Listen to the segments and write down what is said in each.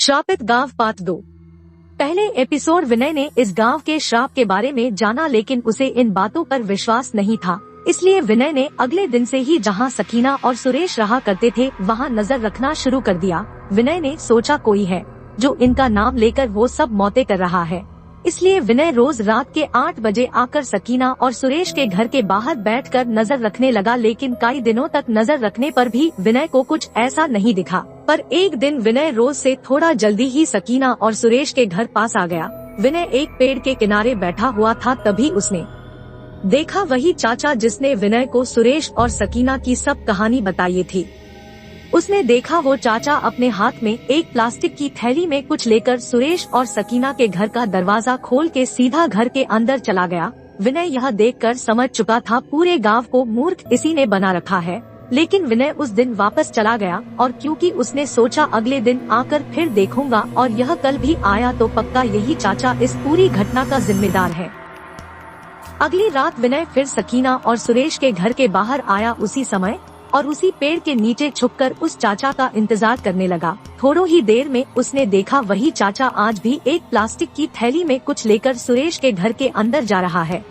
श्रापित गांव पार्ट 2। पहले एपिसोड विनय ने इस गांव के श्राप के बारे में जाना, लेकिन उसे इन बातों पर विश्वास नहीं था। इसलिए विनय ने अगले दिन से ही जहां सकीना और सुरेश रहा करते थे वहां नजर रखना शुरू कर दिया। विनय ने सोचा कोई है जो इनका नाम लेकर वो सब मौतें कर रहा है। इसलिए विनय रोज रात के 8 बजे आकर सकीना और सुरेश के घर के बाहर बैठकर नजर रखने लगा, लेकिन कई दिनों तक नजर रखने पर भी विनय को कुछ ऐसा नहीं दिखा। पर एक दिन विनय रोज से थोड़ा जल्दी ही सकीना और सुरेश के घर पास आ गया। विनय एक पेड़ के किनारे बैठा हुआ था, तभी उसने देखा वही चाचा जिसने विनय को सुरेश और सकीना की सब कहानी बताई थी। उसने देखा वो चाचा अपने हाथ में एक प्लास्टिक की थैली में कुछ लेकर सुरेश और सकीना के घर का दरवाजा खोल के सीधा घर के अंदर चला गया। विनय यह देखकर समझ चुका था पूरे गांव को मूर्ख इसी ने बना रखा है, लेकिन विनय उस दिन वापस चला गया, और क्योंकि उसने सोचा अगले दिन आकर फिर देखूंगा और यह कल भी आया तो पक्का यही चाचा इस पूरी घटना का जिम्मेदार है। अगली रात विनय फिर सकीना और सुरेश के घर के बाहर आया उसी समय और उसी पेड़ के नीचे छुपकर उस चाचा का इंतजार करने लगा। थोड़ी ही देर में उसने देखा वही चाचा आज भी एक प्लास्टिक की थैली में कुछ लेकर सुरेश के घर के अंदर जा रहा है।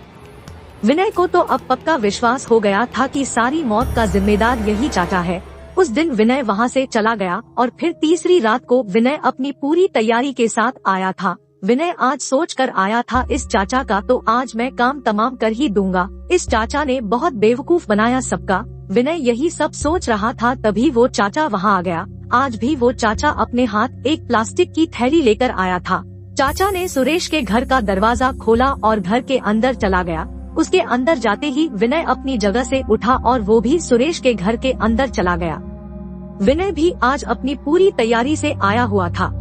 विनय को तो अब पक्का विश्वास हो गया था कि सारी मौत का जिम्मेदार यही चाचा है। उस दिन विनय वहां से चला गया और फिर तीसरी रात को विनय अपनी पूरी तैयारी के साथ आया था। विनय आज सोच कर आया था इस चाचा का तो आज मैं काम तमाम कर ही दूंगा। इस चाचा ने बहुत बेवकूफ बनाया सबका। विनय यही सब सोच रहा था, तभी वो चाचा वहां आ गया। आज भी वो चाचा अपने हाथ एक प्लास्टिक की थैली लेकर आया था। चाचा ने सुरेश के घर का दरवाजा खोला और घर के अंदर चला गया। उसके अंदर जाते ही विनय अपनी जगह से उठा और वो भी सुरेश के घर के अंदर चला गया। विनय भी आज अपनी पूरी तैयारी से आया हुआ था।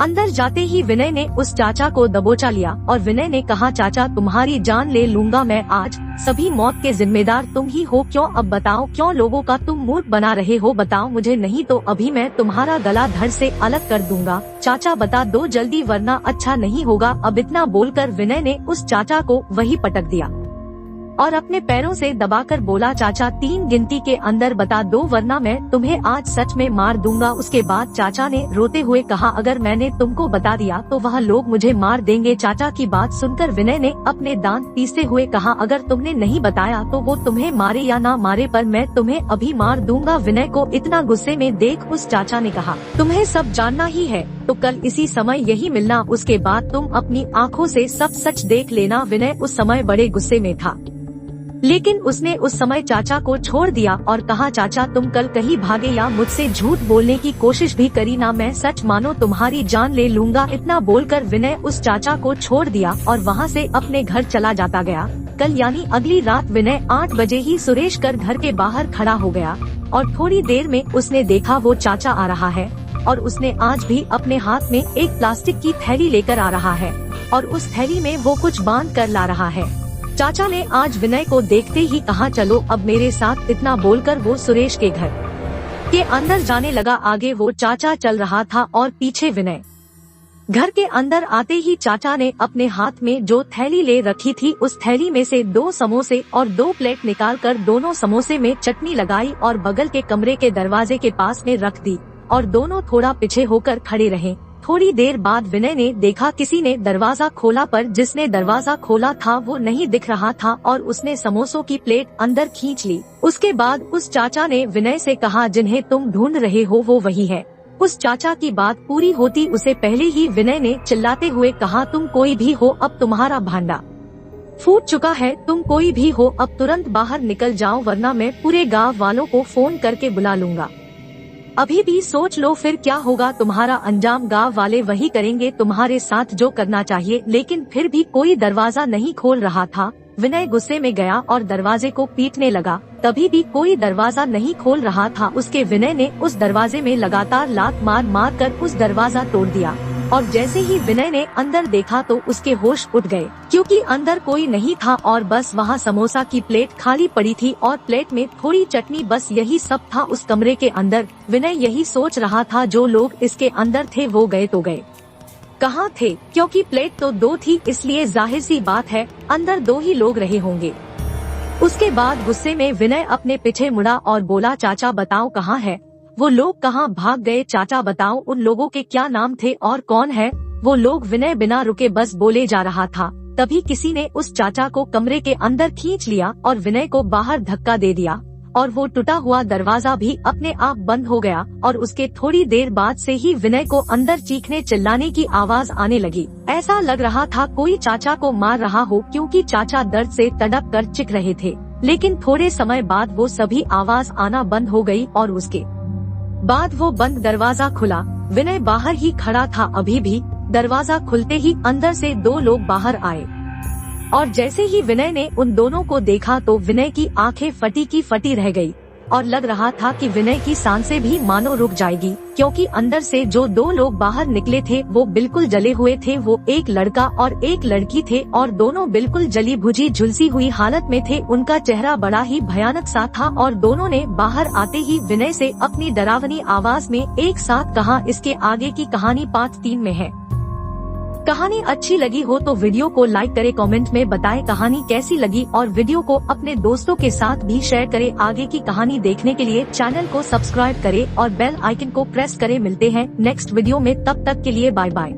अंदर जाते ही विनय ने उस चाचा को दबोचा लिया और विनय ने कहा, चाचा तुम्हारी जान ले लूंगा मैं आज, सभी मौत के जिम्मेदार तुम ही हो। क्यों? अब बताओ क्यों लोगों का तुम मूर्ख बना रहे हो? बताओ मुझे, नहीं तो अभी मैं तुम्हारा गला धड़ से अलग कर दूंगा। चाचा बता दो जल्दी वरना अच्छा नहीं होगा। अब इतना बोलकर विनय ने उस चाचा को वही पटक दिया और अपने पैरों से दबाकर बोला, चाचा 3 गिनती के अंदर बता दो वरना मैं तुम्हें आज सच में मार दूंगा। उसके बाद चाचा ने रोते हुए कहा, अगर मैंने तुमको बता दिया तो वह लोग मुझे मार देंगे। चाचा की बात सुनकर विनय ने अपने दांत पीसते हुए कहा, अगर तुमने नहीं बताया तो वो तुम्हें मारे या ना मारे पर मैं तुम्हें अभी मार दूंगा। विनय को इतना गुस्से में देख उस चाचा ने कहा, तुम्हें सब जानना ही है तो कल इसी समय यही मिलना, उसके बाद तुम अपनी आँखों से सब सच देख लेना। विनय उस समय बड़े गुस्से में था, लेकिन उसने उस समय चाचा को छोड़ दिया और कहा, चाचा तुम कल कहीं भागे या मुझसे झूठ बोलने की कोशिश भी करी ना, मैं सच मानो तुम्हारी जान ले लूंगा। इतना बोलकर विनय उस चाचा को छोड़ दिया और वहां से अपने घर चला जाता गया। कल यानी अगली रात विनय 8 बजे ही सुरेश कर घर के बाहर खड़ा हो गया और थोड़ी देर में उसने देखा वो चाचा आ रहा है और उसने आज भी अपने हाथ में एक प्लास्टिक की थैली लेकर आ रहा है और उस थैली में वो कुछ बांध कर ला रहा है। चाचा ने आज विनय को देखते ही कहा, चलो अब मेरे साथ। इतना बोलकर वो सुरेश के घर के अंदर जाने लगा। आगे वो चाचा चल रहा था और पीछे विनय। घर के अंदर आते ही चाचा ने अपने हाथ में जो थैली ले रखी थी उस थैली में से 2 समोसे और 2 प्लेट निकालकर दोनों समोसे में चटनी लगाई और बगल के कमरे के दरवाजे के पास में रख दी और दोनों थोड़ा पीछे होकर खड़े रहे। थोड़ी देर बाद विनय ने देखा किसी ने दरवाजा खोला, पर जिसने दरवाजा खोला था वो नहीं दिख रहा था और उसने समोसों की प्लेट अंदर खींच ली। उसके बाद उस चाचा ने विनय से कहा, जिन्हें तुम ढूंढ रहे हो वो वही है। उस चाचा की बात पूरी होती उसे पहले ही विनय ने चिल्लाते हुए कहा, तुम कोई भी हो अब तुम्हारा भांडा फूट चुका है। तुम कोई भी हो अब तुरंत बाहर निकल जाओ वरना मैं पूरे गाँव वालों को फोन करके बुला लूंगा। अभी भी सोच लो फिर क्या होगा तुम्हारा अंजाम। गांव वाले वही करेंगे तुम्हारे साथ जो करना चाहिए। लेकिन फिर भी कोई दरवाजा नहीं खोल रहा था। विनय गुस्से में गया और दरवाजे को पीटने लगा, तभी भी कोई दरवाजा नहीं खोल रहा था। उसके विनय ने उस दरवाजे में लगातार लात मार मार कर उस दरवाजा तोड़ दिया और जैसे ही विनय ने अंदर देखा तो उसके होश उड़ गए, क्योंकि अंदर कोई नहीं था और बस वहाँ समोसा की प्लेट खाली पड़ी थी और प्लेट में थोड़ी चटनी, बस यही सब था उस कमरे के अंदर। विनय यही सोच रहा था, जो लोग इसके अंदर थे वो गए तो गए कहाँ थे, क्योंकि प्लेट तो 2 थी, इसलिए जाहिर सी बात है अंदर 2 ही लोग रहे होंगे। उसके बाद गुस्से में विनय अपने पीछे मुड़ा और बोला, चाचा बताओ कहाँ है। वो लोग कहाँ भाग गए? चाचा बताओ उन लोगों के क्या नाम थे और कौन है वो लोग? विनय बिना रुके बस बोले जा रहा था। तभी किसी ने उस चाचा को कमरे के अंदर खींच लिया और विनय को बाहर धक्का दे दिया और वो टूटा हुआ दरवाजा भी अपने आप बंद हो गया। और उसके थोड़ी देर बाद से ही विनय को अंदर चीखने चिल्लाने की आवाज आने लगी। ऐसा लग रहा था कोई चाचा को मार रहा हो, क्योंकि चाचा दर्द से तड़प कर चिख रहे थे। लेकिन थोड़े समय बाद वो सभी आवाज आना बंद हो गई और उसके बाद वो बंद दरवाजा खुला। विनय बाहर ही खड़ा था। अभी भी दरवाजा खुलते ही अंदर से 2 लोग बाहर आए और जैसे ही विनय ने उन दोनों को देखा तो विनय की आंखें फटी की फटी रह गई और लग रहा था कि विनय की सांसें भी मानो रुक जाएगी, क्योंकि अंदर से जो 2 लोग बाहर निकले थे वो बिल्कुल जले हुए थे। वो एक लड़का और एक लड़की थे और दोनों बिल्कुल जली भुजी झुलसी हुई हालत में थे। उनका चेहरा बड़ा ही भयानक सा था और दोनों ने बाहर आते ही विनय से अपनी डरावनी आवाज में एक साथ कहा, इसके आगे की कहानी पार्ट 3 में है। कहानी अच्छी लगी हो तो वीडियो को लाइक करें, कमेंट में बताएं कहानी कैसी लगी और वीडियो को अपने दोस्तों के साथ भी शेयर करें। आगे की कहानी देखने के लिए चैनल को सब्सक्राइब करें और बेल आइकन को प्रेस करें। मिलते हैं नेक्स्ट वीडियो में, तब तक के लिए बाय बाय।